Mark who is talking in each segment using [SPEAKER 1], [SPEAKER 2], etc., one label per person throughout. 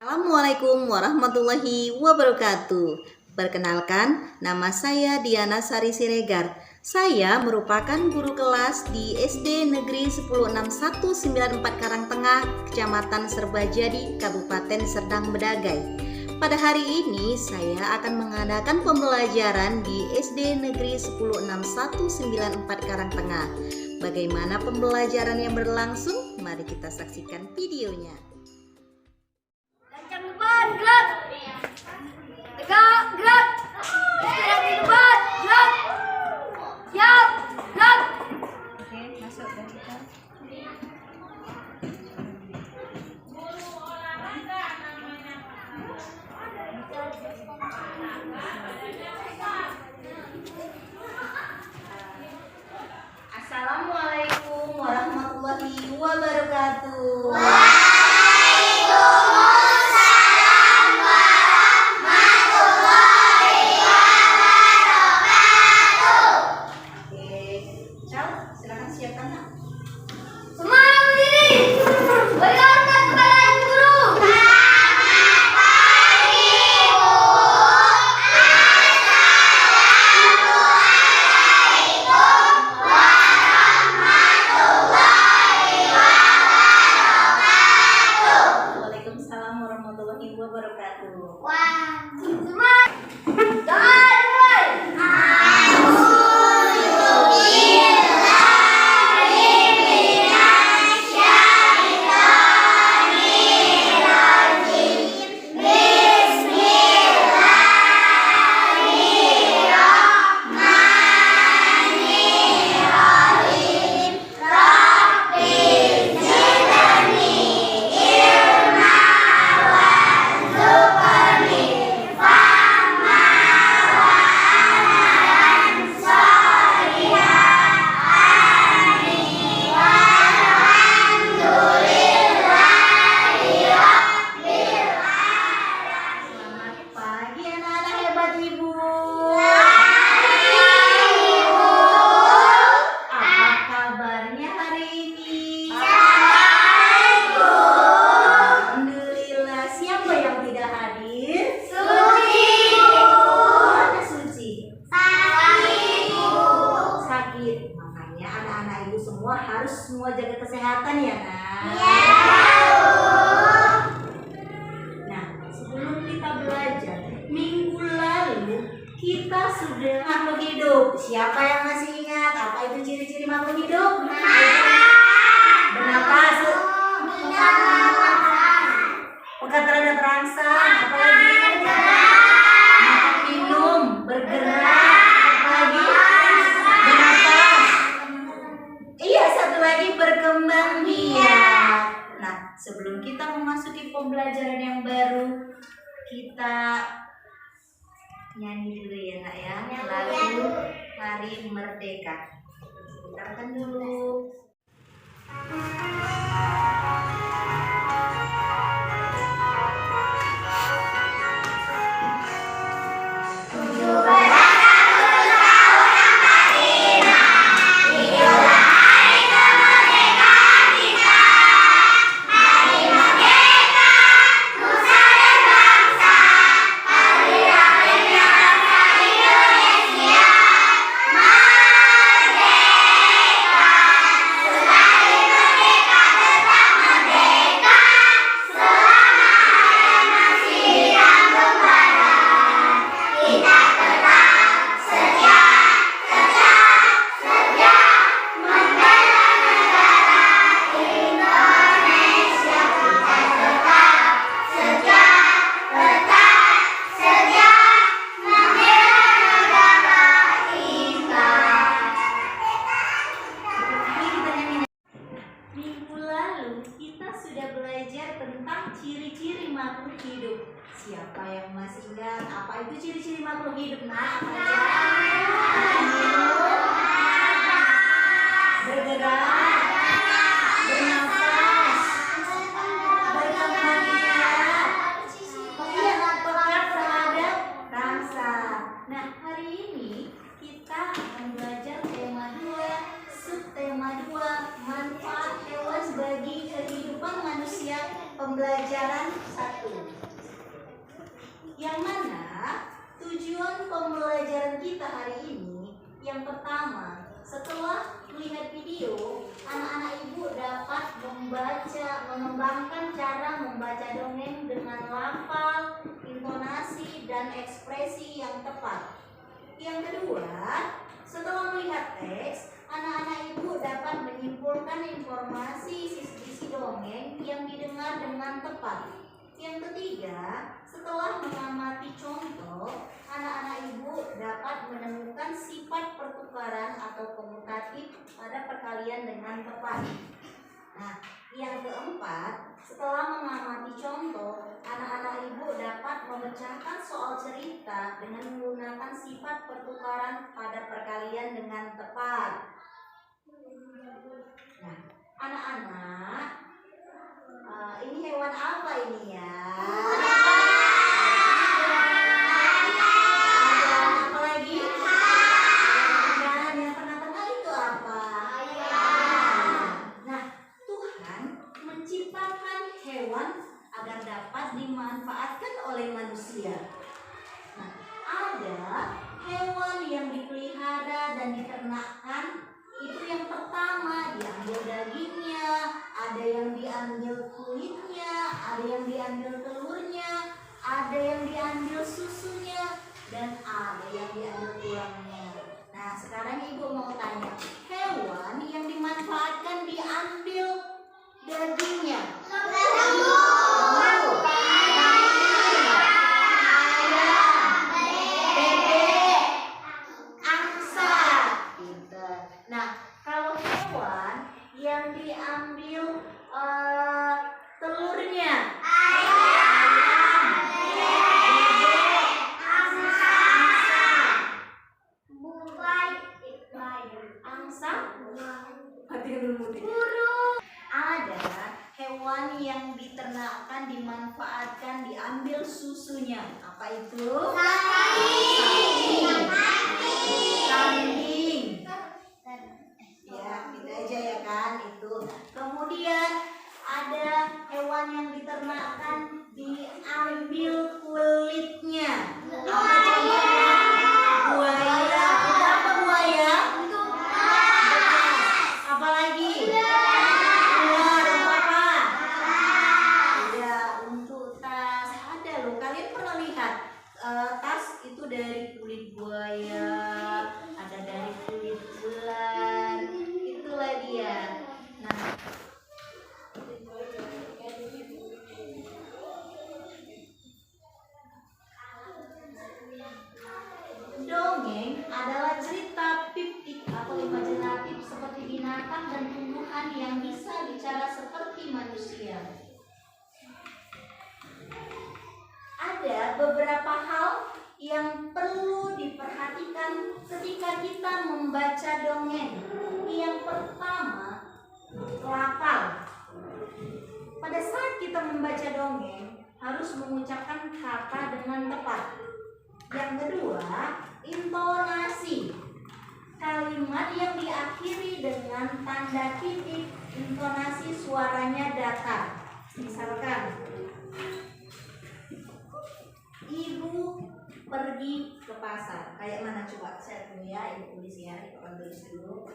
[SPEAKER 1] Assalamualaikum warahmatullahi wabarakatuh. Perkenalkan, nama saya Diana Sari Siregar. Saya merupakan guru kelas di SD Negeri 106.194 Karangtengah, Kecamatan Serbajadi, Kabupaten Serdang Bedagai. Pada hari ini saya akan mengadakan pembelajaran di SD Negeri 106.194 Karangtengah. Bagaimana pembelajaran yang berlangsung? Mari kita saksikan videonya.
[SPEAKER 2] Gerak, tegak, gerak, istirahat di tempat, gerak, siap, gerak.
[SPEAKER 1] Oke, masuk dan kita. Assalamualaikum warahmatullahi wabarakatuh.
[SPEAKER 2] Semangat berdiri, berikan kepada guru.
[SPEAKER 1] Waalaikumsalam warahmatullahi wabarakatuh.
[SPEAKER 2] Semangat. Jangan mulai.
[SPEAKER 1] Makanya anak-anak ibu semua harus jaga kesehatan ya, nak. Nah, sebelum kita belajar minggu lalu kita sudah makhluk hidup. Siapa yang masih ingat apa itu ciri-ciri makhluk hidup? Bernapas, pekat terhadap rangsang, apalagi makan, minum, bergerak, apalagi bernapas. Iya, satu lagi berkembang biak. Nah, sebelum kita memasuki pembelajaran yang baru, kita nyanyi dulu ya, nak ya. Lagu Hari Merdeka. Putarkan dulu. Tentang ciri-ciri makhluk hidup. Siapa yang masih ingat apa itu ciri-ciri makhluk hidup? Nah, bergerak, bernafas, berkembang biak, pekat terhadap rangsang. Nah, hari ini kita akan belajar tema 2, subtema 2, manfaat hewan bagi kehidupan manusia. Pembelajaran 1. pembelajaran kita hari ini, yang pertama, setelah melihat video, anak-anak ibu dapat mengembangkan cara membaca dongeng dengan lafal, intonasi, dan ekspresi yang tepat. Yang kedua, setelah melihat teks, anak-anak ibu dapat menyimpulkan informasi isi dongeng yang didengar dengan tepat. Yang ketiga, setelah mengamati contoh, anak-anak ibu dapat menemukan sifat pertukaran atau komutatif pada perkalian dengan tepat. Nah, yang keempat, setelah mengamati contoh, anak-anak ibu dapat memecahkan soal cerita dengan menggunakan sifat pertukaran pada perkalian dengan tepat. Nah, anak-anak, ini hewan apa ini ya? Ada apa lagi? Dan yang tengah-tengah itu apa? Nah, Tuhan menciptakan hewan agar dapat dimanfaatkan oleh manusia. Nah, ada hewan yang dipelihara dan diternakkan. Itu yang pertama, diambil dagingnya, ada yang diambil kulitnya, ada yang diambil telurnya, ada yang diambil susunya, dan ada yang diambil tulangnya. Nah, sekarang ibu mau tanya, hewan yang dimanfaatkan diambil dagingnya. Nah, kalau hewan yang diambil telurnya, ayam, bebek, angsa, burung. Ada hewan yang diternakkan, dimanfaatkan, diambil susunya. Apa itu? Kambing. Ya, gitu aja ya kan itu. Kemudian ada hewan yang diternakkan, diambil kulitnya. Apa contohnya? Buaya. Apa buaya? Apa lagi? Ular. Apa? Ada untuk tas. Ada loh. Kalian pernah lihat tas itu dari kulit buaya, ada dari kulit ular. Itulah dia. Nah, dongeng adalah cerita fiktif atau imajinatif seperti binatang dan tumbuhan yang bisa bicara seperti manusia. Ada beberapa hal yang perlu diperhatikan ketika kita membaca dongeng. Yang pertama, lafal. Pada saat kita membaca dongeng, harus mengucapkan kata dengan tepat. Yang kedua, intonasi. Kalimat yang diakhiri dengan tanda titik, intonasi suaranya datar. Misalkan, ibu pergi ke pasar. Kayak mana coba? Saya tulis ya, ibu tulis ya, ibu akan tulis dulu.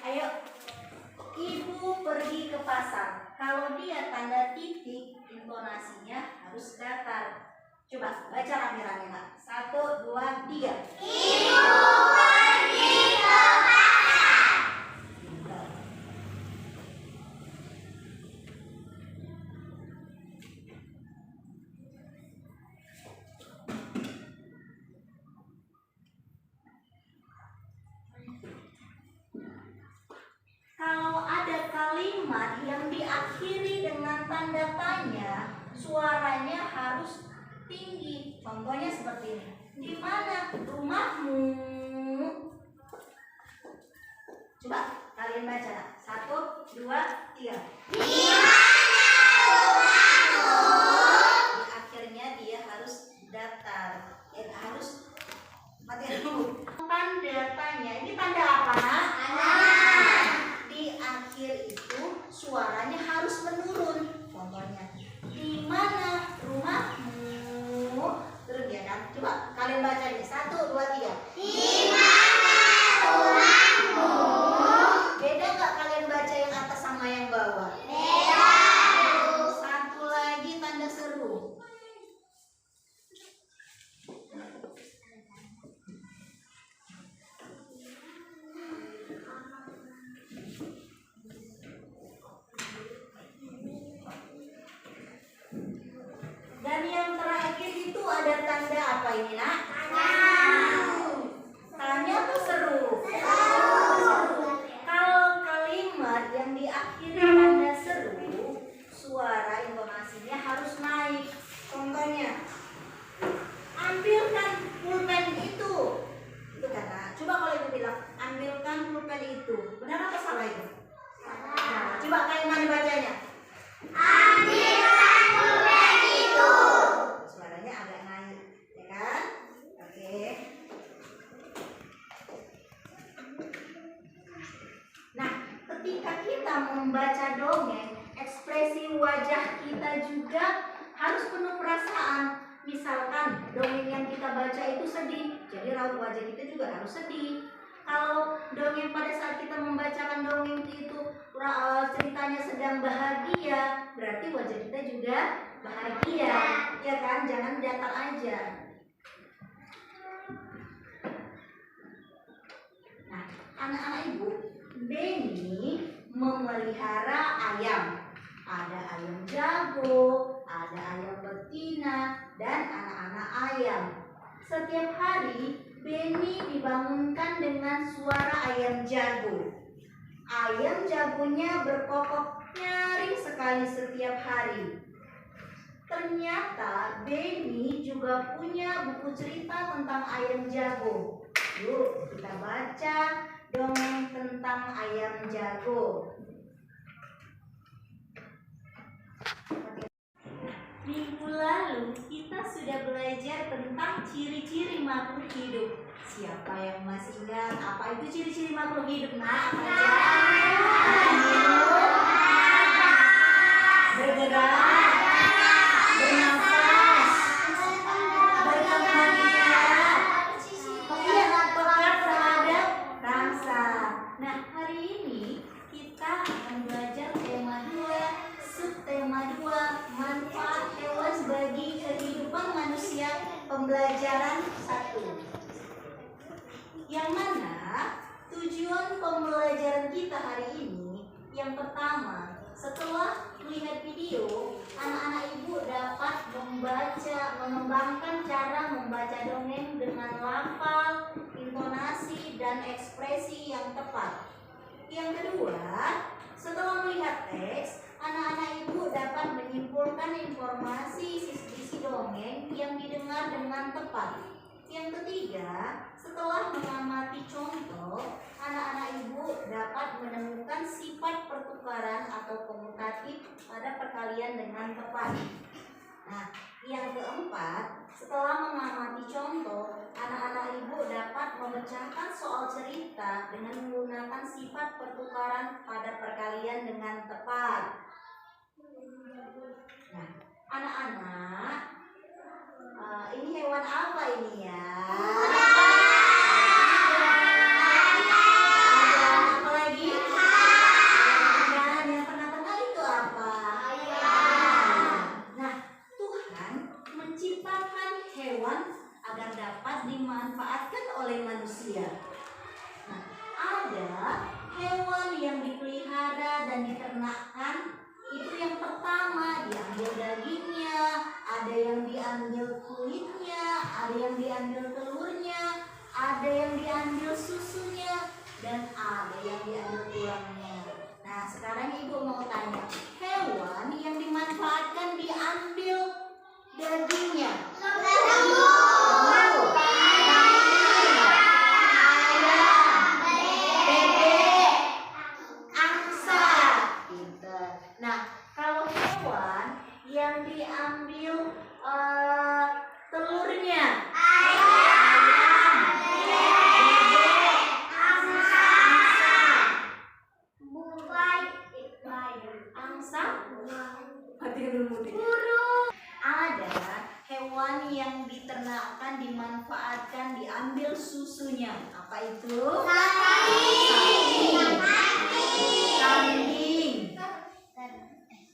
[SPEAKER 1] Ayo, ibu pergi ke pasar. Kalau dia tanda titik, intonasinya harus datar. Coba baca rame-rame nak. 1, 2, 3.
[SPEAKER 2] Ibu pergi ke pasar.
[SPEAKER 1] Kalau ada kalimat yang diakhiri dengan tanda tanya, suaranya harus tinggi. Contohnya seperti ini. Di mana rumahmu? Coba kalian baca. 1, 2, 3. Di mana rumahmu? Di akhirnya dia harus suaranya harus menurun. Contohnya, di mana rumahmu? Turun ya kan? Coba kalian baca nih. 1, 2, 3.
[SPEAKER 2] Di mana rumahmu?
[SPEAKER 1] Beda nggak kalian baca yang atas sama yang bawah?
[SPEAKER 2] Beda.
[SPEAKER 1] Satu lagi tanda seru. Dan yang terakhir itu ada tanda apa ini, Nak? Tanya tuh seru. Kalau kalimat yang diakhiri tanda seru, suara intonasinya harus naik. Contohnya, ambilkan pulpen itu. Itu kan, Nak? Coba kalau ibu bilang, ambilkan pulpen itu. Benar apa salah itu? Nah, coba kayak mana bacanya?
[SPEAKER 2] Ambilkan pulpen itu.
[SPEAKER 1] Suaranya agak naik, ya kan? Oke. Nah, ketika kita membaca dongeng, ekspresi wajah kita juga harus penuh perasaan. Misalkan dongeng yang kita baca itu sedih, jadi raut wajah kita juga harus sedih. Kalau dongeng pada saat kita membacakan dongeng itu ceritanya sedang bahagia, berarti wajah kita juga bahagia, ya kan? Jangan datar aja. Nah, anak-anak ibu, Beni memelihara ayam. Ada ayam jago, ada ayam betina, dan anak-anak ayam. Setiap hari Beni dibangunkan dengan suara ayam jago. Ayam jagonya berkokok nyaring sekali setiap hari. Ternyata Beni juga punya buku cerita tentang ayam jago. Yuk kita baca dongeng tentang ayam jago. Minggu lalu kita sudah belajar tentang ciri-ciri makhluk hidup. Siapa yang masih ingat apa itu ciri-ciri makhluk hidup? Nah, apa aja? Bergerak, bernafas, berkembang biak, peka terhadap rasa. Nah, hari ini kita akan belajar tema 2, subtema 2, manfaat hewan bagi kehidupan manusia, pembelajaran 1. Yang mana tujuan pembelajaran kita hari ini, yang pertama, setelah melihat video, anak-anak ibu dapat membaca, mengembangkan cara membaca dongeng dengan lafal, intonasi, dan ekspresi yang tepat. Yang kedua, setelah melihat teks, anak-anak ibu dapat menyimpulkan informasi isi dongeng yang didengar dengan tepat. Yang ketiga, setelah mengamati contoh, anak-anak ibu dapat menemukan sifat pertukaran atau komutatif pada perkalian dengan tepat. Nah, yang keempat, setelah mengamati contoh, anak-anak ibu dapat memecahkan soal cerita dengan menggunakan sifat pertukaran pada perkalian dengan tepat. Nah, anak-anak, ini hewan apa ini ya? Ada apa lagi? Dan yang tengah-tengah itu apa? Nah, Tuhan menciptakan hewan agar dapat dimanfaatkan oleh manusia. Nah, ada hewan yang dipelihara dan diternakan. Itu yang pertama, diambil dagingnya, ada yang diambil kulitnya, ada yang diambil telurnya, ada yang diambil susunya, dan ada yang diambil tulangnya. Nah, sekarang ibu mau tanya, hewan yang dimanfaatkan diambil dagingnya? Yang diambil telurnya, ayam, bebek, angsa, Ada hewan yang diternakkan, dimanfaatkan, diambil susunya. Apa itu? Kambing.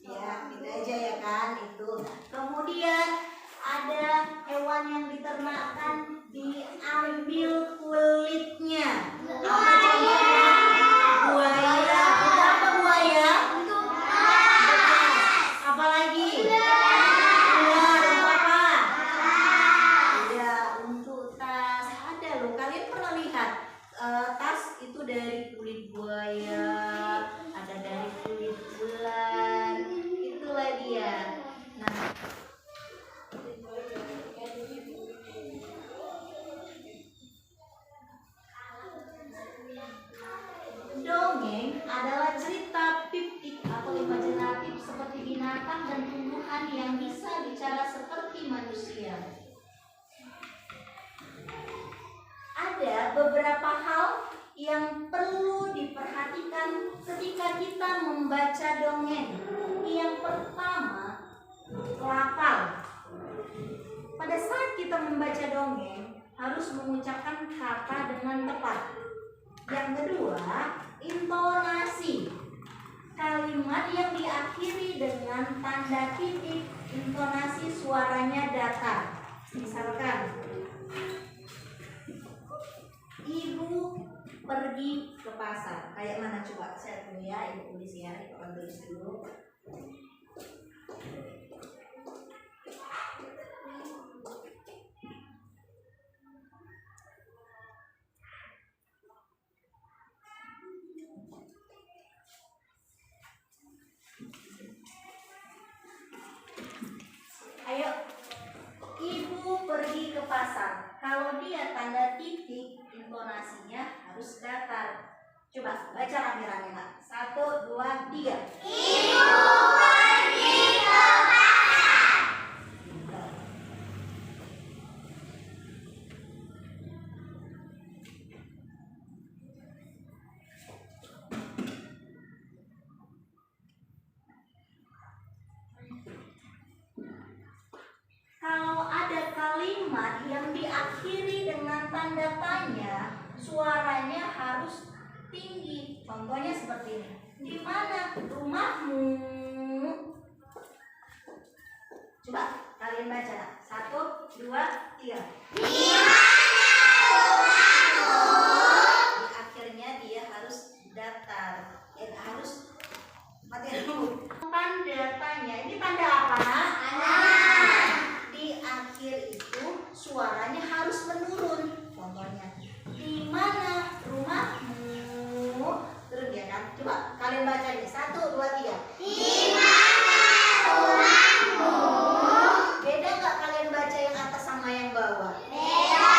[SPEAKER 1] Ya, gitu aja ya kan itu. Kemudian ada hewan yang diternakkan, diambil kulitnya. Apa contohnya? Buaya. Apa buaya? Apa lagi? Ular. Apa? Ya, untuk tas ada loh. Kalian pernah lihat tas itu dari kulit buaya, ada dari kulit ular. Itulah dia. Nah, dongeng adalah cerita fiktif atau imajinatif seperti binatang dan tumbuhan yang bisa bicara seperti manusia. Ada beberapa hal yang perlu diperhatikan ketika kita membaca dongeng. Yang pertama, lafal. Pada saat kita membaca dongeng, harus mengucapkan kata dengan tepat. Yang kedua, intonasi. Kalimat yang diakhiri dengan tanda titik, intonasi suaranya datar. Misalkan, ibu pergi ke pasar. Kayak mana coba? Saya dulu ya, ibu tulis ya, ibu akan tulis dulu. Ayo, ibu pergi ke pasar. Kalau dia tanda titik, intonasinya harus datar. Coba baca rame-rame nak. 1, 2, 3.
[SPEAKER 2] Ibu pergi ke pasar.
[SPEAKER 1] Kalau ada kalimat yang diakhiri dengan tanda tanya, suaranya harus tinggi. Contohnya seperti ini. Di mana rumahmu? Coba kalian baca. 1, 2, 3.
[SPEAKER 2] Di mana rumahmu?
[SPEAKER 1] Di akhirnya dia harus datar. Harus mati dulu. Tanda tanya. Ini tanda apa, nak? Di akhir itu suaranya harus menurun. Contohnya, di mana rumahmu? Turun ya kan? Coba kalian baca nih. 1, 2, 3.
[SPEAKER 2] Di mana rumahmu?
[SPEAKER 1] Beda nggak kalian baca yang atas sama yang bawah?
[SPEAKER 2] Beda.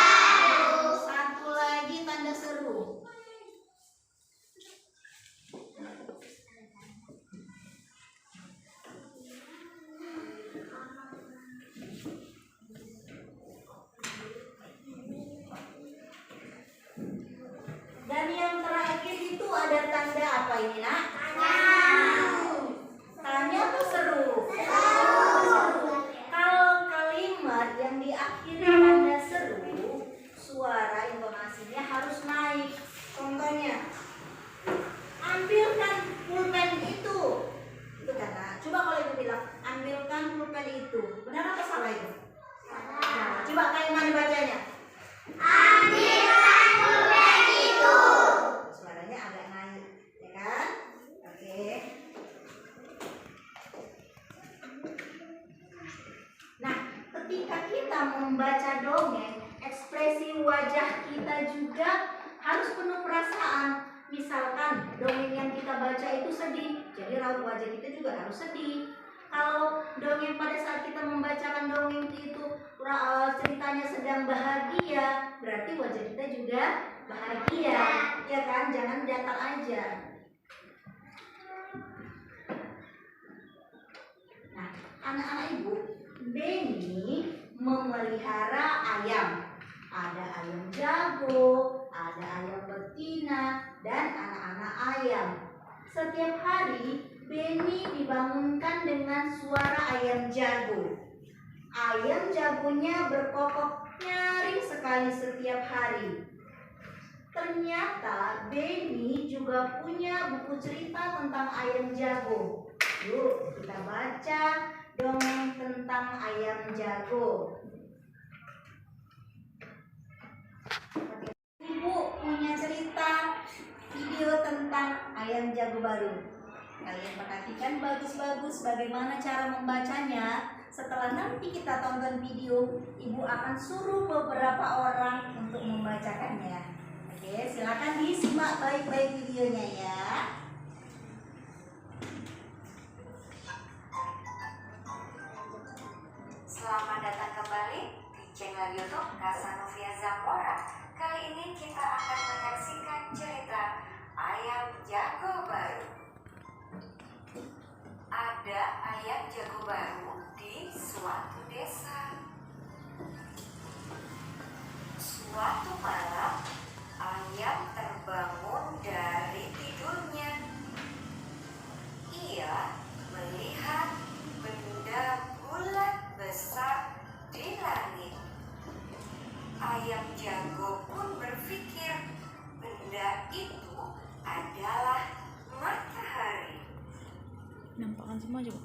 [SPEAKER 1] Satu lagi tanda seru. Dan yang terakhir itu ada tanda apa ini, nak? Tanya tuh seru. Kalau kalimat yang diakhiri tanda seru, suara intonasinya harus naik. Contohnya, ambilkan pulpen itu. Itu kata. Coba kalau ibu bilang, ambilkan pulpen itu. Benar atau salah itu? Nah, coba kayak mana bacanya?
[SPEAKER 2] Ambilkan pulpen itu.
[SPEAKER 1] Suaranya agak naik, ya kan? Oke. Nah, ketika kita membaca dongeng, ekspresi wajah kita juga harus penuh perasaan. Misalkan dongeng yang kita baca itu sedih, jadi raut wajah kita juga harus sedih. Kalau dongeng pada saat kita membacakan dongeng itu ceritanya sedang bahagia, berarti wajah kita juga bahagia, ya kan? Jangan datar aja. Nah, anak-anak ibu, Beni memelihara ayam. Ada ayam jago, ada ayam betina, dan anak-anak ayam. Setiap hari Beni dibangunkan dengan suara jago. Ayam jagonya berkokok nyaring sekali setiap hari. Ternyata Benny juga punya buku cerita tentang ayam jago. Yuk kita baca dongeng tentang ayam jago. Ibu punya cerita video tentang ayam jago baru. Kalian perhatikan bagus-bagus bagaimana cara membacanya. Setelah nanti kita tonton video, ibu akan suruh beberapa orang untuk membacakannya. Oke, silakan disimak baik-baik videonya ya.
[SPEAKER 3] Selamat datang kembali di channel YouTube Kasanovia Zamora. Kali ini kita akan menyaksikan cerita ayam jago baru. Ada ayam jago baru di suatu desa. Suatu malam, ayam terbangun dari tidurnya. Ia melihat benda bulat besar di langit. Ayam jago pun berpikir benda itu adalah matahari.
[SPEAKER 4] Nampakkan semua aja, Bu.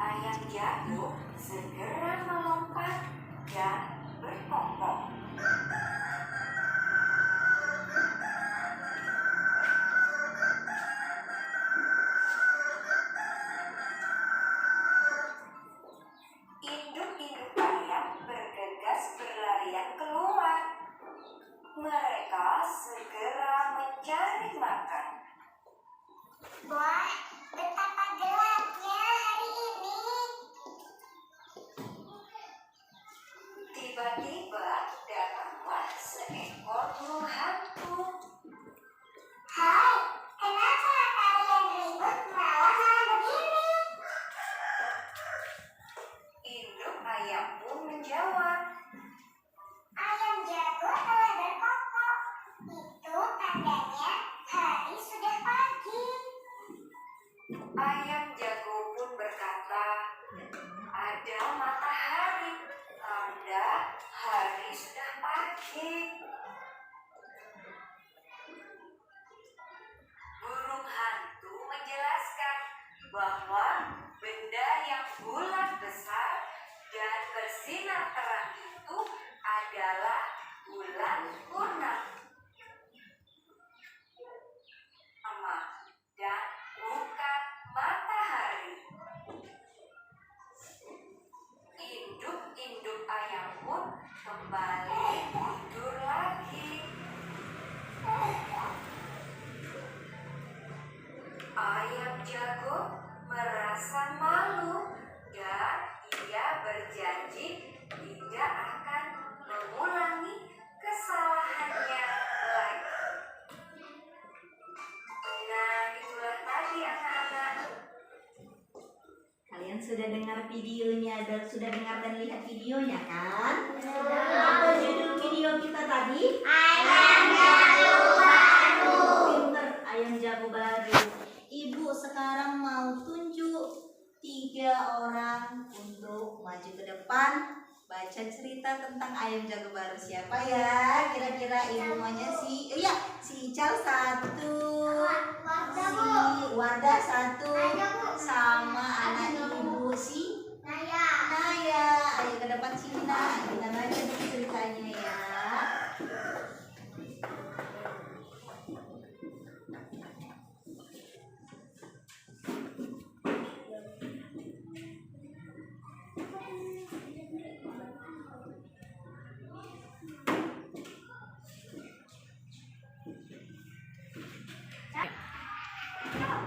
[SPEAKER 3] Ayam jago segera melompat dan berkokok. Induk-induk ayam bergegas berlarian keluar. Mereka segera mencari makan.
[SPEAKER 2] Wah, betapa gelapnya hari ini.
[SPEAKER 3] Tiba-tiba datanglah seekor burung hantu.
[SPEAKER 2] Hai, kenapa kalian ribut malam-malam begini?
[SPEAKER 3] Induk ayam pun menjawab,
[SPEAKER 2] Ayam jago telah berkokok. Itu tandanya hari sudah pagi.
[SPEAKER 3] ayam jago pun berkata, ada matahari, tanda hari sudah pagi. Burung hantu menjelaskan bahwa benda yang bulat besar dan bersinar terang itu adalah bulan purnama dan bukan matahari. Induk-induk ayam pun kembali tidur lagi. Ayam jago merasa malu dan ia berjanji tidak akan mengulangi kesalahannya lagi. Nah, itulah tadi anak-anak.
[SPEAKER 1] Kalian sudah dengar videonya dan sudah dengar dan lihat videonya kan? Apa judul video kita tadi?
[SPEAKER 2] Ayam jago baru.
[SPEAKER 1] Pinter, ayam jago baru. Ibu sekarang mau tunjuk 3 orang untuk maju ke depan baca cerita tentang ayam jago baru. Siapa ya? Kira-kira ibu maunya si Ical 1, si Wardah 1, sama anak ibu si Naya. Ayo ke depan sini Nak. Kita baca dulu ceritanya ya.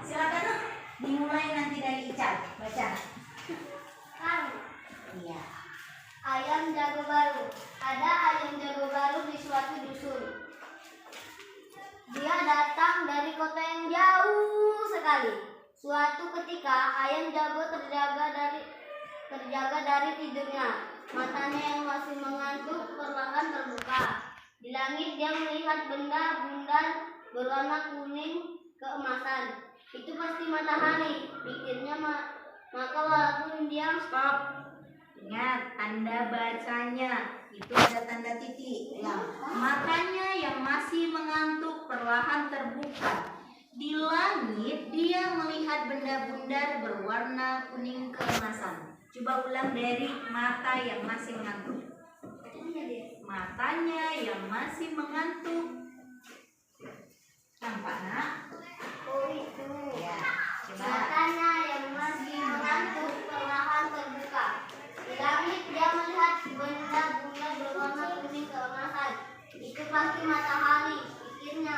[SPEAKER 1] Silakan Nak. Dimulai nanti dari Ical. Baca. Iya.
[SPEAKER 5] Ayam jago baru. Ada ayam jago baru di suatu dusun. Dia datang dari kota yang jauh sekali. Suatu ketika ayam jago terjaga dari tidurnya. Matanya yang masih mengantuk perlahan terbuka. Di langit dia melihat benda bundar berwarna kuning keemasan. Itu pasti matahari, pikirnya. Maka walaupun dia
[SPEAKER 1] Stop. Ingat tanda bacanya itu ada tanda titik. Ulang. Matanya yang masih mengantuk perlahan terbuka. Di langit dia melihat benda bundar berwarna kuning keemasan. Coba ulang dari mata yang masih mengantuk. Matanya yang masih mengantuk. Nampak nak?
[SPEAKER 5] oh itu.
[SPEAKER 1] Ya. Coba.
[SPEAKER 5] Matanya yang masih mengantuk perlahan terbuka. Di langit dia melihat benda-benda berwarna kuning keemasan. Itu pasti matahari, pikirnya.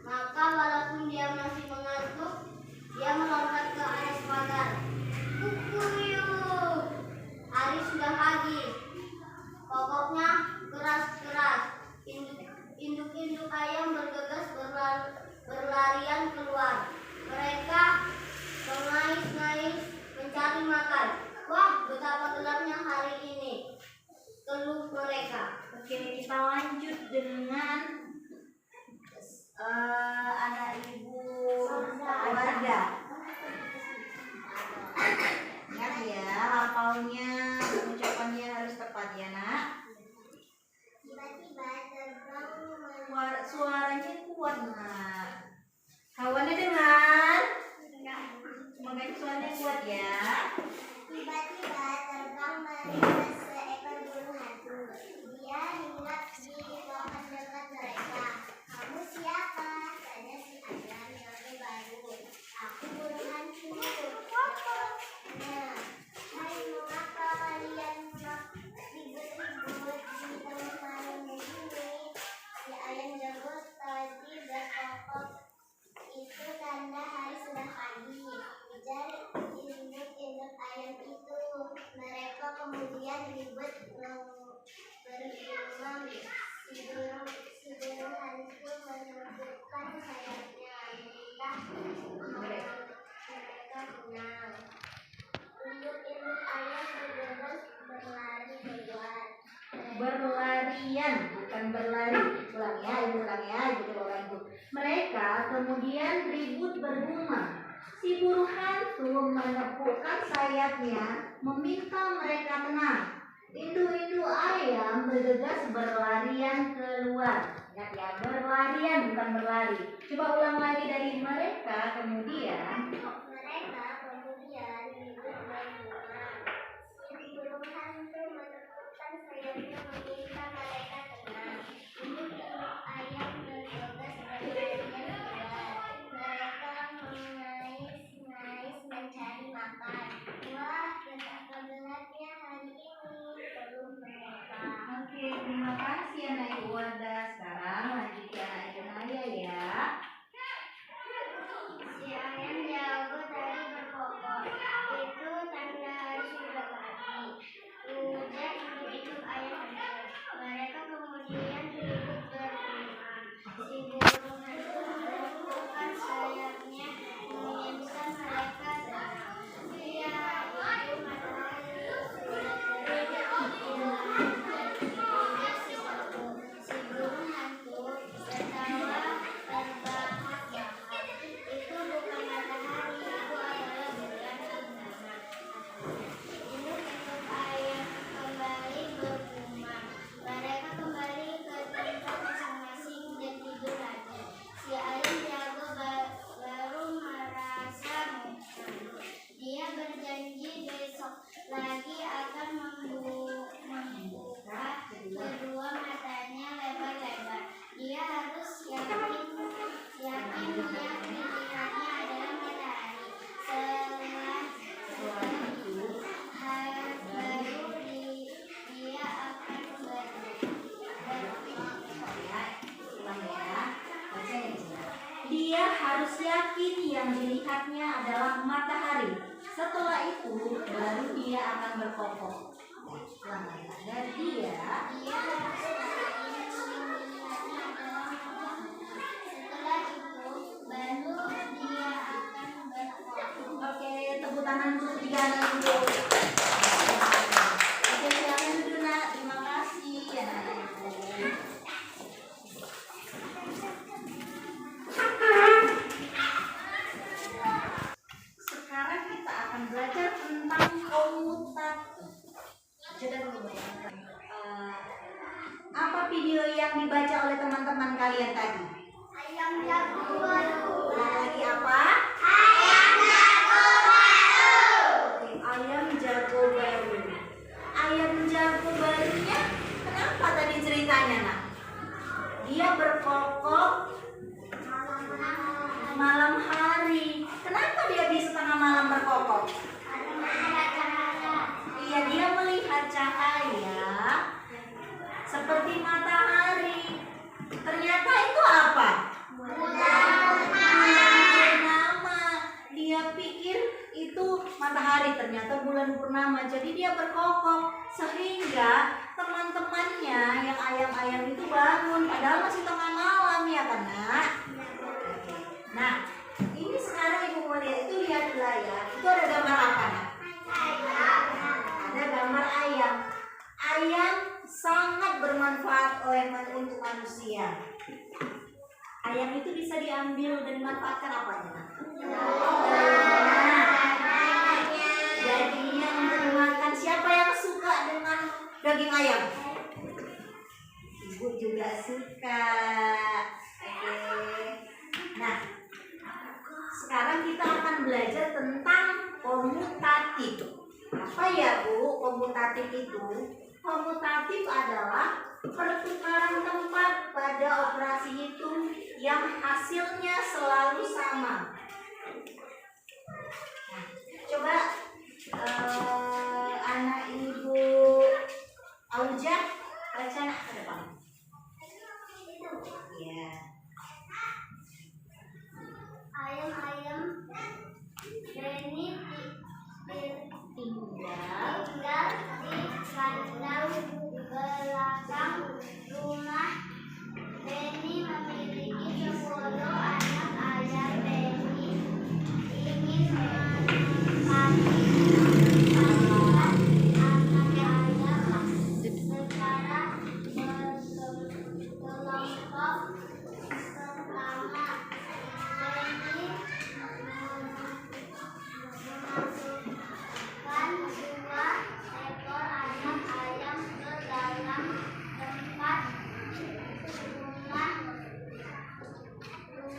[SPEAKER 5] Maka walaupun dia masih mengantuk, dia melompat ke atas pagar. Kukuyuk. Hari sudah pagi. Kokoknya keras-keras. Induk-induk ayam bergegas berlarian keluar. Mereka mengais-ngais mencari makan. Wah, betapa gelapnya hari ini, keluh mereka.
[SPEAKER 1] Oke, kita lanjut dengan anak ibu keluarga. Ingat ya, hafalnya, pengucapannya harus tepat ya nak.
[SPEAKER 2] Tiba-tiba terbang
[SPEAKER 1] Suaranya kuat nak. Kawannya dengar? Semoga suaranya kuat ya.
[SPEAKER 2] Tiba-tiba terbang melintas seekor burung hantu. Dia hinggap di pohon dekat mereka. Kamu siapa? Tanya si ayam yang baru. Aku burung hantu. Nah, hai, mengapa kalian ribut-ribut di tengah malam begini? Si ayam jago tadi berkokok. Itu tanda hari sudah pagi. Kejar induk-induk ayam itu. Mereka kemudian ribut bergumam. Si burung hantu menundukkan sayapnya. Meminta mereka tenang. Induk-induk ayam bergegas berlari keluar.
[SPEAKER 1] Berlarian, bukan berlari. Ulang ya, ibu bapak ibu. Mereka kemudian ribut bergumam. Si burung hantu menepukkan sayapnya, meminta mereka tenang. Induk-induk ayam bergegas berlarian keluar. Ingat ya, berlarian bukan berlari. Coba ulang lagi dari mereka kemudian.
[SPEAKER 2] Mereka kemudian ribut bergumam. Si burung hantu menepukkan sayapnya meminta mereka tenang. Induk-induk ayam bergegas berlarian keluar. Mereka mengais-ngais mencari makan. Wah, betapa gelapnya hari ini, keluh mereka.
[SPEAKER 1] Oke, terima kasih anak ibu Wada. Sekarang lanjut ke anak ibu Naya ya.
[SPEAKER 2] Si ayam jago tadi berkokok. Itu tanda hari sudah pagi. Ujar induk-induk ayam itu. Mereka kemudian ribut bergumam. Si burung hantu menepukkan sayapnya meminta mereka tenang. Dia itu matahari sudah terbit di langit dan tidak sesuatu. Si burung hantu tertawa terbahak-bahak. Itu bukan matahari, itu adalah bulan purnama. Induk-induk ayam kembali bergumam. Mereka kembali ke tempat masing-masing dan tidur lagi. Si ayam jago baru merasa bosan. Dia berjanji besok lagi akan membuka kedua matanya lebar-lebar. Dia harus yakin melihatnya adalah matahari. Setelah itu baru dia akan
[SPEAKER 1] Ulang ya. Baca yang jelas. Dia harus yakin yang dilihatnya adalah matahari. Setelah itu baru dia akan berkokok. Ulang lagi. Dan dia
[SPEAKER 2] harus yakin melihatnya adalah matahari. Setelah itu baru dia akan berkokok.
[SPEAKER 1] Oke, tepuk tangan untuk tiga anak ibu. Oke, silakan duduk nak. Terima kasih anak ibu. Sekarang kita akan belajar tentang komutatif. Coba dulu bayangkan. Apa video yang dibaca oleh teman-teman kalian tadi?
[SPEAKER 2] Ayam jago baru.
[SPEAKER 1] Lagi apa?
[SPEAKER 2] Ayam jago baru.
[SPEAKER 1] Oke, ayam jago baru. Ayam jago barunya kenapa tadi ceritanya, Nak? Dia berkokok malam hari. Kenapa dia bisa tengah malam berkokok? Iya, dia melihat cahaya seperti matahari. Ternyata itu apa? Purnama. Dia pikir itu matahari, ternyata bulan purnama. Jadi dia berkokok sehingga teman-temannya yang ayam-ayam itu bangun padahal masih tengah malam, ya kan, Nak? Nah, ini sekarang Ibu mau lihat, itu lihat di layar. Itu ada gambar apa, Nak? Ada gambar ayam. Ayam sangat bermanfaat untuk manusia. Ayam itu bisa diambil dan dimanfaatkan apanya, Nak? Dagingnya untuk dimakan. Siapa yang suka dengan daging ayam? Ibu juga suka. Oke. Nah, sekarang kita akan belajar tentang komutatif. Apa ya, Bu, komutatif itu? Komutatif adalah pertukaran tempat pada operasi hitung yang hasilnya selalu sama. Nah, coba anak Ibu Auja baca, Nak, ke depan. Ya.
[SPEAKER 2] Ayam-ayam Beni
[SPEAKER 1] Tinggal
[SPEAKER 2] tinggal di kandang belakang rumah. Beni memiliki 10 anak ayam. Beni ingin menempati anak ayam secara berkelompok. Pertama, Beni memasukkan 2 ekor anak ayam ke dalam tempat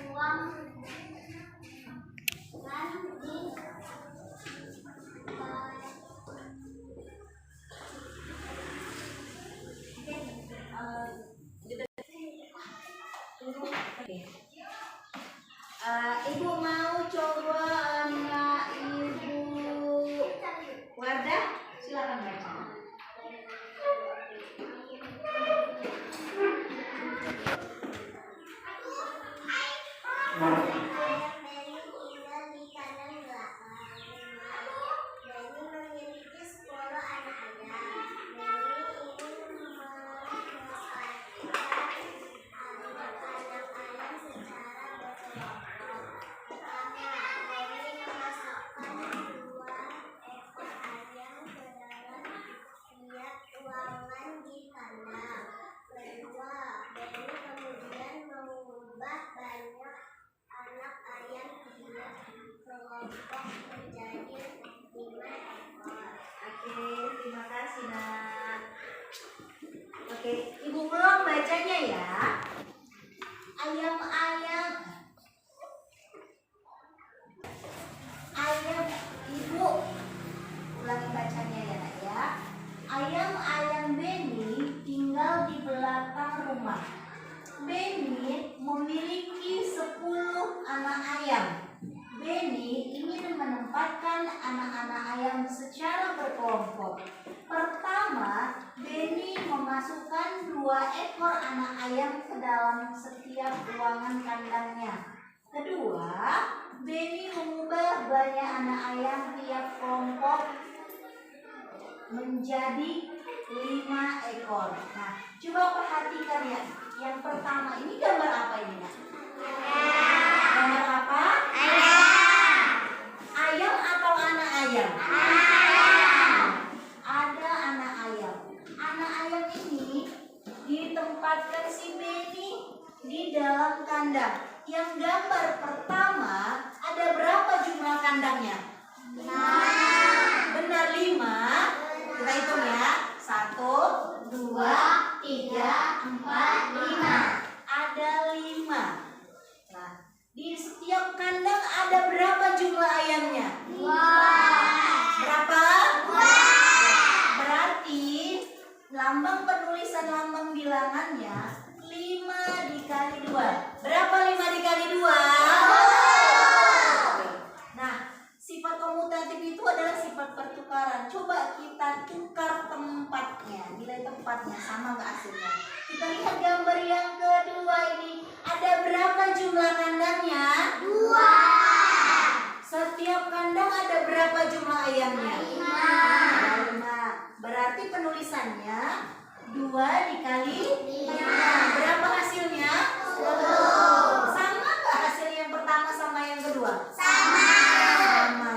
[SPEAKER 2] ruang dan di
[SPEAKER 1] Ibu mau coba anak Ibu Wardah, silakan baca.
[SPEAKER 2] ayam Beni tinggal di kandang belakang rumah. Beni memiliki 10 anak ayam. Beni ingin menempatkan anak-anak ayam secara berkelompok. Pertama, Beni memasukkan 2 ekor ayam ke dalam tiap ruangan di kandang. Kedua, Beni kemudian mengubah banyak anak ayam tiap kelompok menjadi 5 ekor.
[SPEAKER 1] Oke, terima kasih, Nak. Oke, Ibu ulang bacanya ya. Ayam-ayam Ibu ulangi bacanya ya, Nak, ya. Ayam-ayam Beni tinggal di belakang rumah. Beni memiliki 10 anak ayam. Beni ingin menempatkan anak-anak ayam secara berkelompok. Pertama, Beni memasukkan 2 ekor anak ayam ke dalam setiap ruangan kandangnya. Kedua, Beni mengubah banyak anak ayam tiap kelompok menjadi 5 ekor. Nah, coba perhatikan ya. Yang pertama ini gambar apa ini, Nak? Gambar apa? Ayam atau anak ayam? Ada anak ayam. Anak ayam ini ditempatkan si Beni di dalam kandang. Yang gambar pertama ada berapa jumlah kandangnya? Benar. empatnya, sama nggak hasilnya? Kita lihat gambar yang kedua ini. Ada berapa jumlah kandangnya? 2. Setiap kandang ada berapa jumlah ayamnya? 5. Berarti penulisannya 2 dikali 5. Berapa hasilnya? 10. Sama nggak hasil yang pertama sama yang kedua? Sama.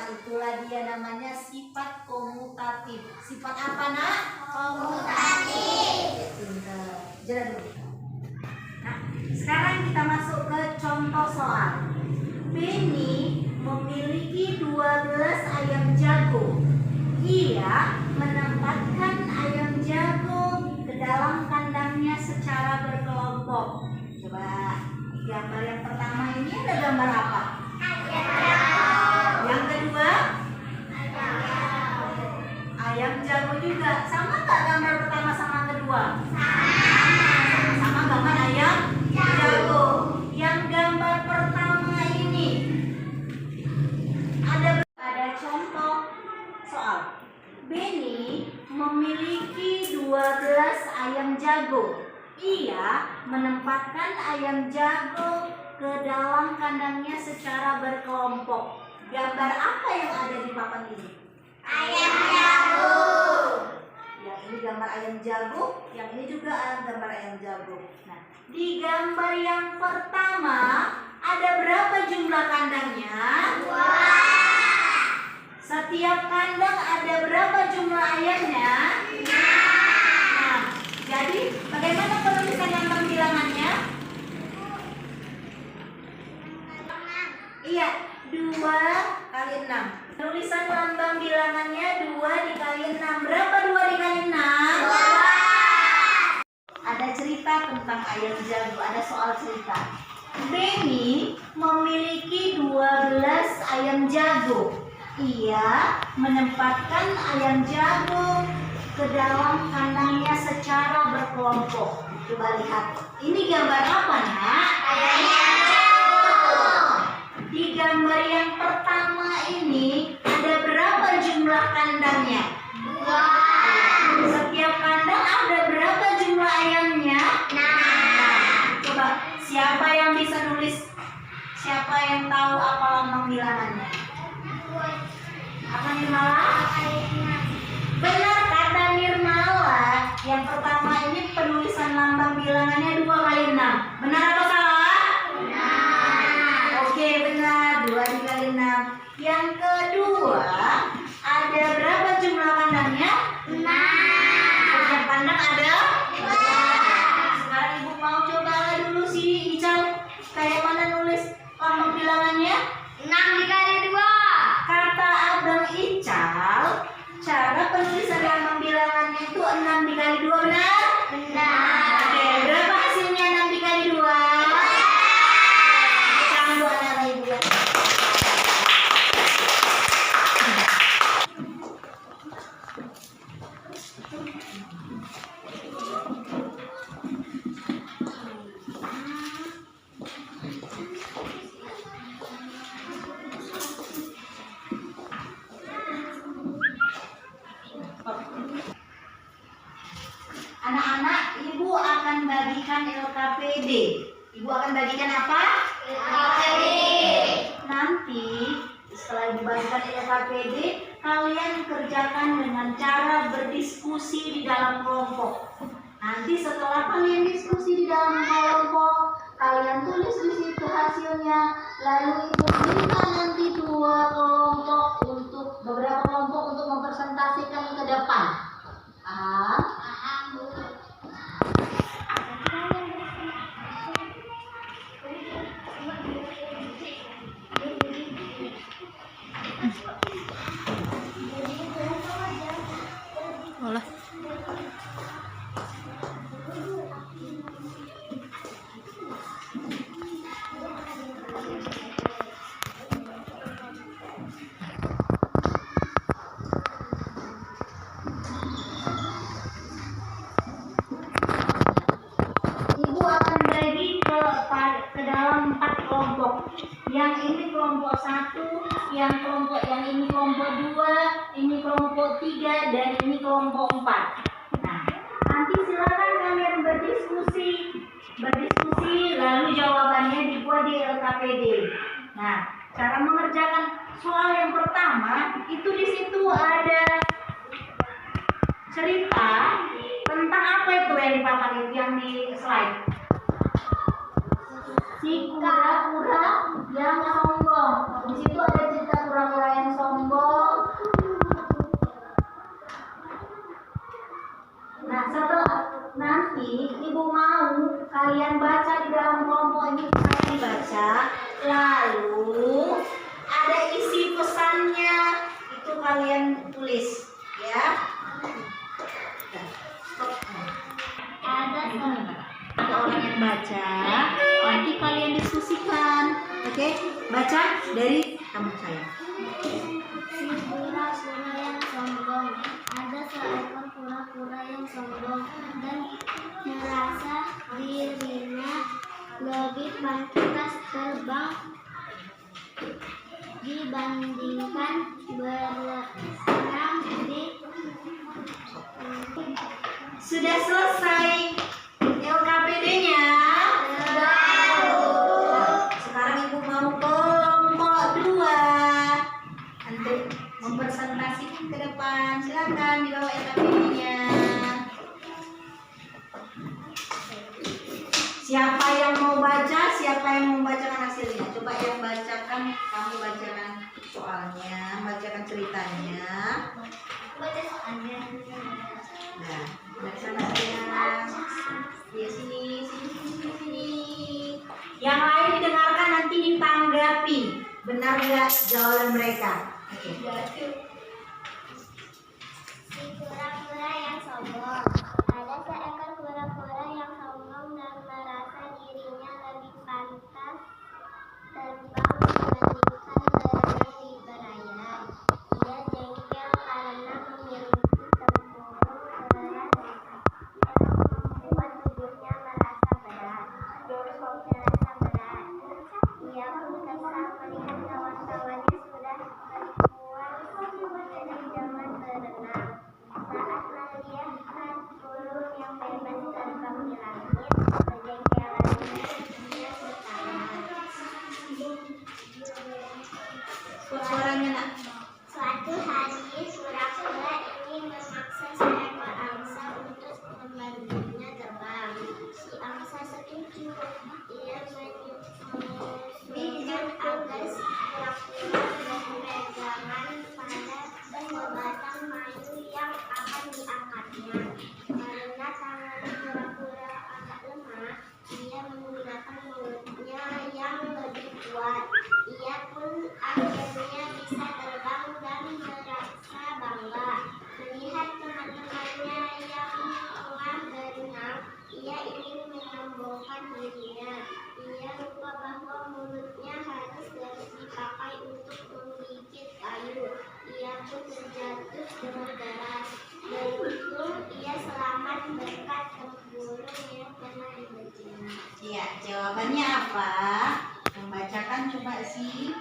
[SPEAKER 1] Itulah dia namanya sifat komutatif. Sifat apa, Nak? Komutatif. Pintar. Jalan dulu. Nah, sekarang kita masuk ke contoh soal. Benny memiliki 12 ayam jago. Ia menempatkan ayam jago ke dalam kandangnya secara berkelompok. Coba gambar yang pertama ini ada gambar apa? Yang kedua? Ayam jago juga. Sama nggak gambar pertama sama kedua? Sama gambar ayam jago. Yang gambar pertama ini ada contoh soal. Benny memiliki 12 ayam jago. Ia menempatkan ayam jago ke dalam kandangnya secara berkelompok. Gambar apa yang ada di papan ini? Ayam jago. Yang ini gambar ayam jago, yang ini juga gambar ayam jago. Nah, di gambar yang pertama ada berapa jumlah kandangnya? 2. Setiap kandang ada berapa jumlah ayamnya? 6. Nah, jadi bagaimana penulisan lambang bilangannya? Iya, 2 kali 6. Tulisan lambang bilangannya 2 dikali 6. Berapa 2 dikali 6? 2. Ada cerita tentang ayam jago, ada soal cerita. Benny memiliki 12 ayam jago. Ia menempatkan ayam jago ke dalam kandangnya secara berkelompok. Coba lihat. Ini gambar apa, Nak? Ayam jago. Di gambar yang pertama ini ada berapa jumlah kandangnya? 2. Setiap kandang ada berapa jumlah ayamnya? 6. Coba siapa yang bisa nulis? Siapa yang tahu apa lambang bilangannya? Apa Nirmala? Benar kata Nirmala. Yang pertama ini penulisan lambang bilangannya 2 kali 6. Benar atau salah? Oke, benar. 2 dikali 6. Yang kedua, ada berapa jumlah kandangnya? 6. Setiap kandang ada 2. Sekarang Ibu mau coba dulu si Ical. Kayak mana nulis lambang bilangannya? 6 dikali 2. Kata Abang Ical, cara penulisan lambang bilangannya itu 6 dikali 2, benar? Benar. Oke, berapa hasilnya 6 dikali 2? Tangan doa sama Ibu ya. Anak-anak, Ibu akan bagikan LKPD. Ibu akan bagikan apa? LKPD. Nanti setelah Ibu bagikan LKPD, kalian kerjakan dengan cara berdiskusi di dalam kelompok. Nanti setelah kalian diskusi di dalam kelompok, kalian tulis di situ hasilnya. Lalu Ibu minta nanti beberapa kelompok untuk mempresentasikan ke depan.
[SPEAKER 4] Olah.
[SPEAKER 1] Ibu akan bagi ke dalam 4 kelompok. Yang ini kelompok 1, yang ini kelompok 2, ini kelompok 3, dan ini kelompok 4. Nah, Nanti silakan kalian berdiskusi lalu jawabannya dibuat di LKPD. Nah, cara mengerjakan soal yang pertama itu di situ ada cerita tentang apa itu yang dipaparkan itu yang di slide. Si kura-kura yang sombong. Di situ ada cerita kura-kura yang sombong. Nah, setelah nanti ibu mau kalian baca di dalam kelompok ini, kalian baca, lalu ada isi pesannya itu kalian tulis, ya. Ada orang yang baca, nanti kalian diskusikan, oke? Baca dari kamu saya.
[SPEAKER 2] Si kura-kura yang sombong. Ada seekor kura-kura yang sombong dan merasa dirinya lebih pantas terbang dibandingkan berenang di
[SPEAKER 1] Sudah selesai LKPD-nya? Sekarang ibu mau kelompok 2 untuk mempresentasikan ke depan. Silakan dibawa LKPD-nya. Siapa yang mau baca? Siapa yang mau membacakan hasilnya? Coba yang bacakan, kamu bacakan soalnya, bacakan ceritanya.
[SPEAKER 2] baca soalnya.
[SPEAKER 1] Nah, dari sana saya. Di sini. Yang lain didengarkan, nanti ditanggapi. Benar nggak jawaban mereka? Oke.
[SPEAKER 2] Si kura-kura yang sombong. Ada seekor kura-kura yang sombong dan merasa dirinya lebih pantas terbang dibandingkan berenang di perairan. Ia jengkel karena memiliki tempurung berat yang membuat tubuhnya merasa berat. Ia pun kesal melihat kawan-kawannya sudah berpuas dari zaman berenang. Saat melihat burung yang bebas terbang di langit, kejengkelannya dia bertanya.
[SPEAKER 1] Suaranya nak.
[SPEAKER 2] Suatu hari, kura-kura ini memaksa seekor angsa untuk membantunya terbang. Si angsa setuju. Ia mengusulkan agar si kura-kura berpegangan pada sebatang kayu yang akan diangkatnya. Karena tangan kura-kura agak lemah, ia menggunakan mulutnya yang lebih kuat. Ia pun akhirnya bisa terbang dan merasa bangga. Melihat teman-temannya yang tengah berenang, ia ingin menyombongkan dirinya. Ia lupa bahwa mulutnya harus dipakai untuk menggigit kayu. Ia pun terjatuh dengan deras. Beruntung ia selamat berkat tempurung yang pernah diberinya.
[SPEAKER 1] Iya, jawabannya apa? Membacakan coba sih.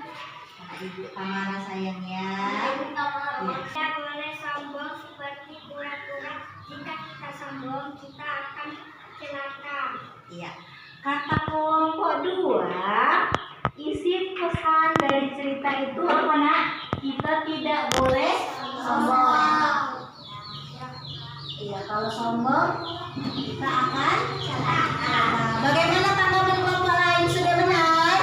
[SPEAKER 1] Nah, Ibu Tamara sayangnya.
[SPEAKER 2] Kita boleh sombong seperti kura-kura. Jika kita sombong, kita akan celaka.
[SPEAKER 1] Iya. Kata kelompok 2, isi pesan dari cerita itu apa nak? Kita tidak boleh sombong. Iya, kalau sombong kita akan celaka. Bagaimana tanggapan kelompok lain? Sudah benar?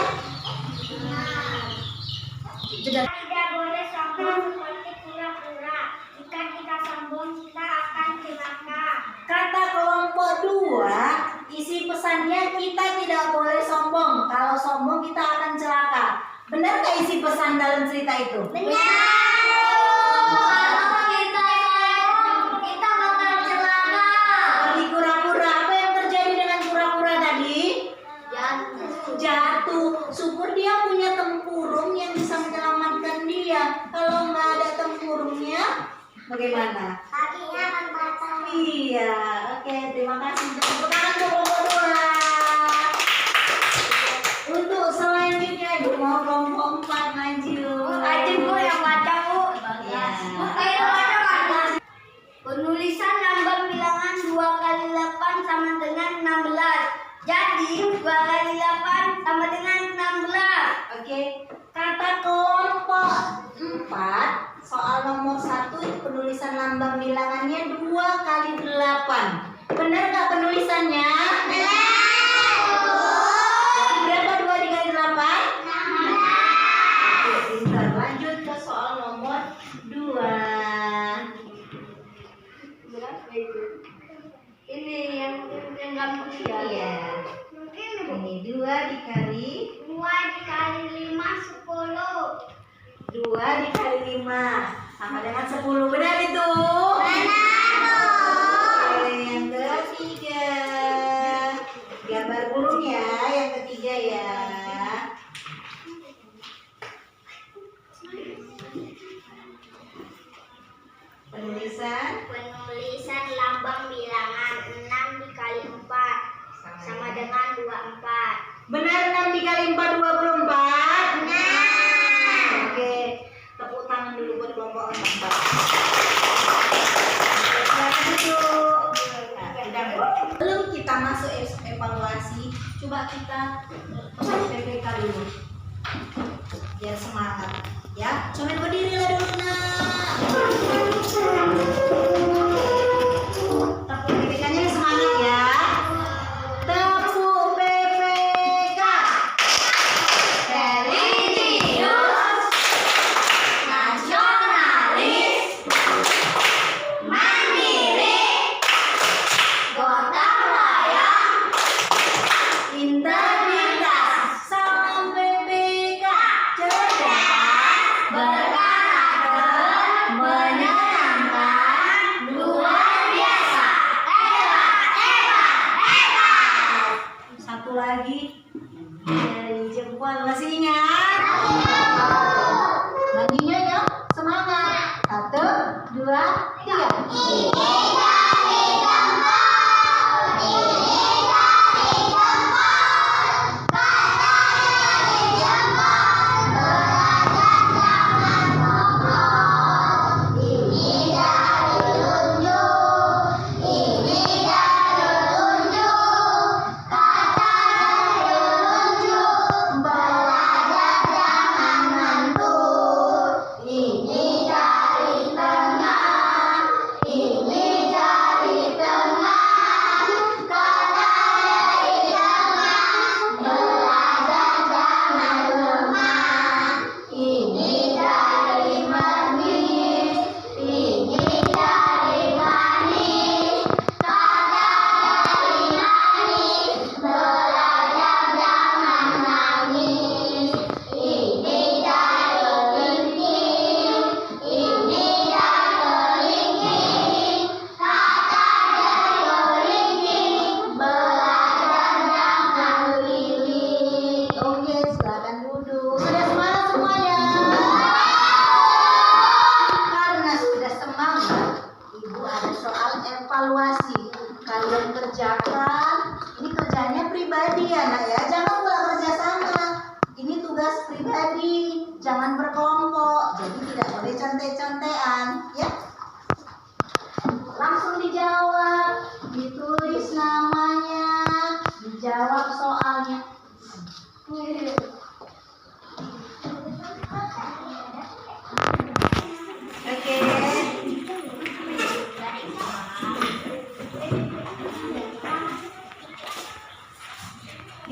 [SPEAKER 1] Sudah.
[SPEAKER 2] Tidak boleh sombong seperti kura-kura. Jika kita sombong, kita akan celaka.
[SPEAKER 1] Kata kelompok 2, isi pesannya kita tidak boleh sombong. Kalau sombong kita akan celaka. Benar nggak isi pesan dalam cerita itu?
[SPEAKER 2] Benar. Kalau kita sombong, kita bakal celaka.
[SPEAKER 1] Seperti kura-kura, apa yang terjadi dengan kura-kura tadi? Jatuh. Syukur dia punya tempurung yang bisa menyelamatkan dia. Kalau nggak ada tempurungnya, bagaimana?
[SPEAKER 2] Kakinya akan patah.
[SPEAKER 1] Iya, oke, terima kasih untuk tepuk tangan untuk kelompok 2. Untuk selanjutnya, Ibu mau kelompok 4 maju.
[SPEAKER 2] Bu yang baca, Bu.
[SPEAKER 1] Iya.
[SPEAKER 2] Penulisan lambang bilangan 2 kali
[SPEAKER 1] bilangannya 2 kali 8. Benar nggak penulisannya? Jadi berapa 2 dikali 8? Oke, pintar. Lanjut ke soal nomor 2.
[SPEAKER 5] Ini yang gampang ya.
[SPEAKER 1] Iya. Ini 2 dikali
[SPEAKER 2] 2 dikali 5 10.
[SPEAKER 1] 2 dikali 5 sama dengan 10. Benar itu? Oke, yang ketiga. Gambar burung ya, yang ketiga ya.
[SPEAKER 2] Penulisan lambang bilangan 6 dikali 4 sama dengan 24.
[SPEAKER 1] Benar 6 dikali 4 24. Oke, tepuk tangan dulu buat kelompok 4. Silakan duduk. Belum kita masuk evaluasi, coba kita PPK dulu. Biar semangat, ya. Coba berdirilah dulu, Nak. Tepuk PPK-nya semangat ya. Tepuk PPK.
[SPEAKER 2] Religius, nasionalis, mandiri, gotong royong,
[SPEAKER 1] Integritas. Salam PPK. Cerdas,
[SPEAKER 2] berkarakter, menyenangkan, luar biasa. Hebat.
[SPEAKER 1] Satu lagi dari jempol, masih ingat? Mandinya ya, semangat. 1, 2, 3. Oke, silakan duduk. Sudah semangat semuanya? Karena sudah semangat, Ibu ada soal evaluasi. Kalian kerjakan. Ini kerjanya pribadi ya, Nak ya. Jangan buat kerja sama. Ini tugas pribadi, jangan berkelompok. Jadi tidak boleh contek-contekan, ya. Langsung dijawab, ditulis namanya, dijawab soalnya. Oke.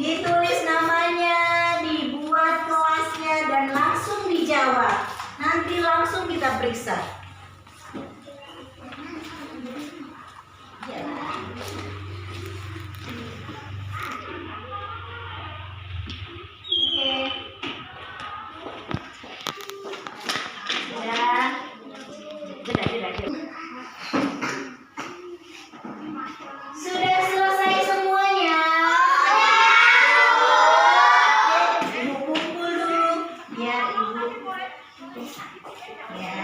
[SPEAKER 1] Ditulis namanya, dibuat kelasnya dan langsung dijawab. Nanti langsung kita periksa. Oke. Ya. Sudah selesai semuanya. Oke, Ibu kumpul dulu biar Ibu. Ya.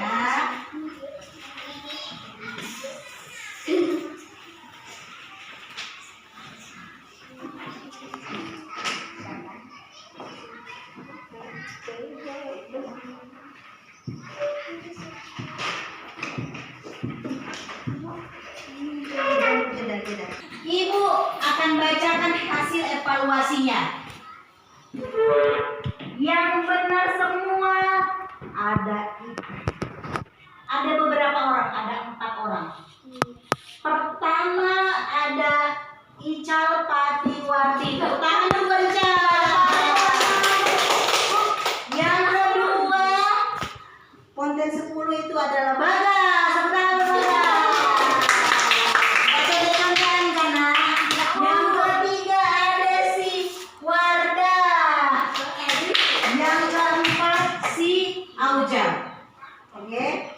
[SPEAKER 1] Ibu akan bacakan hasil evaluasinya. Yang benar semua ada beberapa orang, ada 4 orang. Pertama ada Ical Patiwati. Tepuk tangan dong buat Ical. Yang kedua, konten 10 itu adalah Bagas. Tepuk tangan buat Bagas. Baca dekan karena. Yang ketiga ada si Wardah. Yang keempat si Auja. Oke.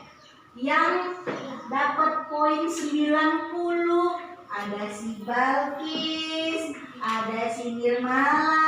[SPEAKER 1] Yang dapat poin 90 ada si Balkis, ada si Nirmala.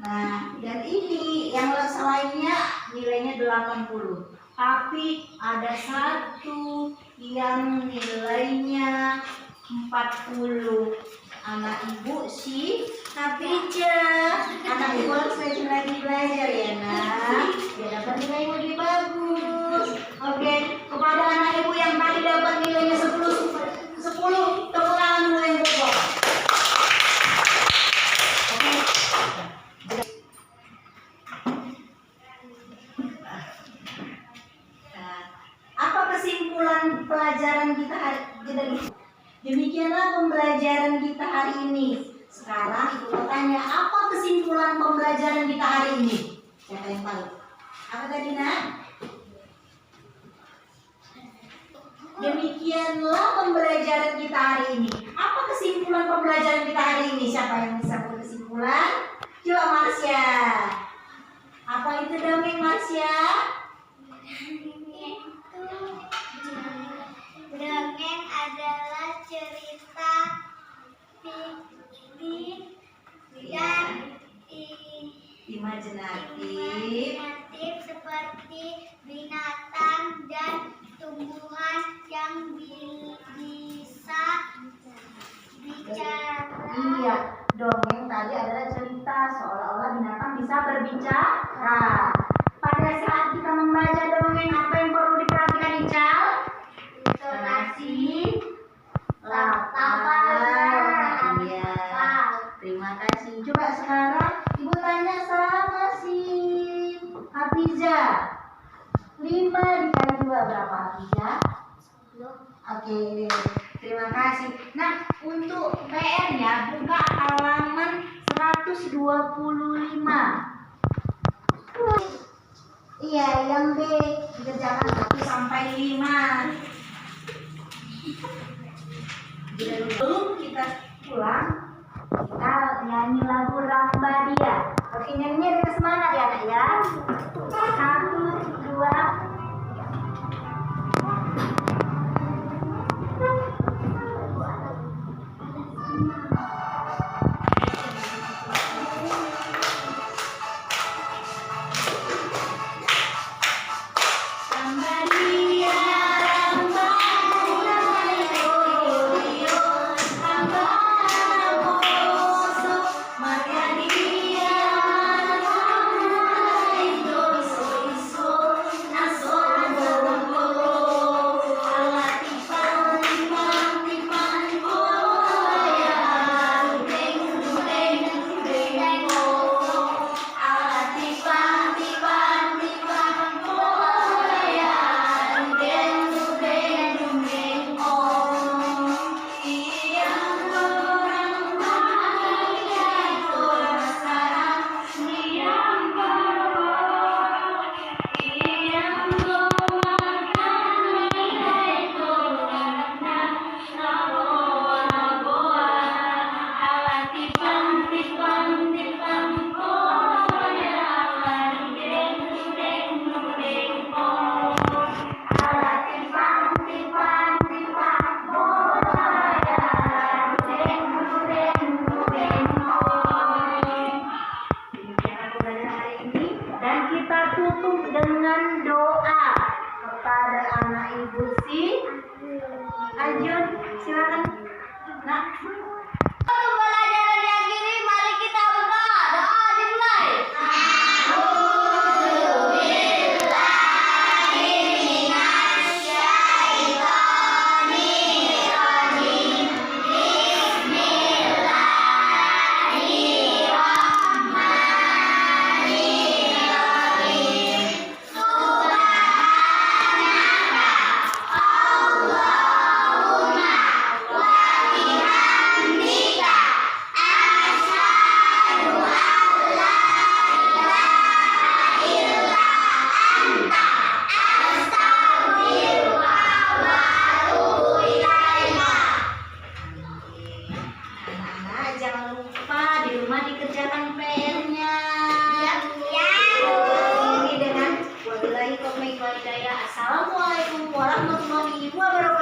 [SPEAKER 1] Nah, dan ini yang selainnya nilainya 80. Tapi ada satu yang nilainya 40. Anak ibu si Khadijah. Anak ibu harus rajin lagi belajar ya nak, biar dapat nilai yang lebih bagus. Oke, kepada anak ibu yang tadi dapat nilainya 10, tepuk tangan dulu yang pokok. Oke. Nah, apa kesimpulan pelajaran kita hari ini? Demikianlah pembelajaran kita hari ini. Sekarang ibu mau tanya, apa kesimpulan pembelajaran kita hari ini? Siapa yang tahu? Apa tadi nak? Demikianlah pembelajaran kita hari ini. Apa kesimpulan pembelajaran kita hari ini? Siapa yang bisa berkesimpulan? Coba Marsya. Apa itu dongeng Marsya?
[SPEAKER 2] Dongeng adalah cerita fiktif dan imajinatif seperti binatang dan tumbuhan yang bisa bicara.
[SPEAKER 1] Iya, dongeng tadi adalah cerita seolah-olah binatang bisa berbicara. Pada saat kita membaca dongeng, apa yang perlu diperhatikan Ical?
[SPEAKER 2] Intonasi,
[SPEAKER 1] Lapar. Iya. Terima kasih. Coba sekarang ibu tanya sama si Hafiza. 5 dikali 2 berapa Hafiza? Oke, terima kasih. Nah, untuk PR-nya buka halaman 125. Iya, yang B dikerjakan 1 sampai 5. Sebelum kita pulang, kita nyanyi lagu Rambadia. Oke, nyanyinya dengan semangat ya anak ya. 1, 2.
[SPEAKER 2] Allah
[SPEAKER 1] Nah, jangan lupa di rumah dikerjakan PR-nya.
[SPEAKER 2] Ya.
[SPEAKER 1] Ini dengan wabillahi taufiq wal hidayah. Assalamualaikum warahmatullahi wabarakatuh.